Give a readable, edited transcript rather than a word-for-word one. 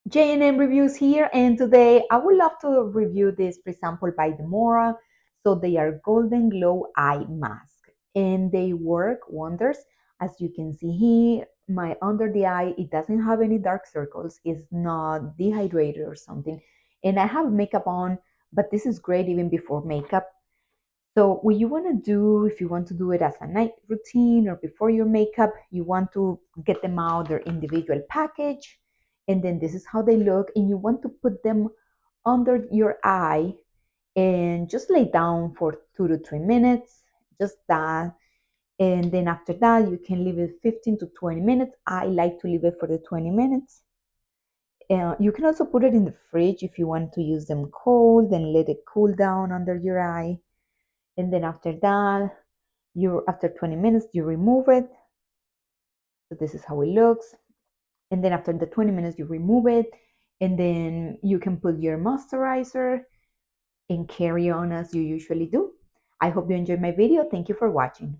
J&M Reviews here, and today I would love to review this pre-sample by DERMORA. So they are Golden Glow Eye Mask, and they work wonders. As you can see here, my under the eye, it doesn't have any dark circles. It's not dehydrated or something. And I have makeup on, but this is great even before makeup. So what you want to do, if you want to do it as a night routine or before your makeup, you want to get them out their individual package, and then this is how they look, and you want to put them under your eye and just lay down for 2 to 3 minutes, just that. And then after that, you can leave it 15 to 20 minutes. I like to leave it for the 20 minutes. You can also put it in the fridge if you want to use them cold and let it cool down under your eye. And then after that, after 20 minutes you remove it. So this is how it looks. And then after the 20 minutes you remove it, and then you can put your moisturizer and carry on as you usually do. I hope you enjoyed my video. Thank you for watching.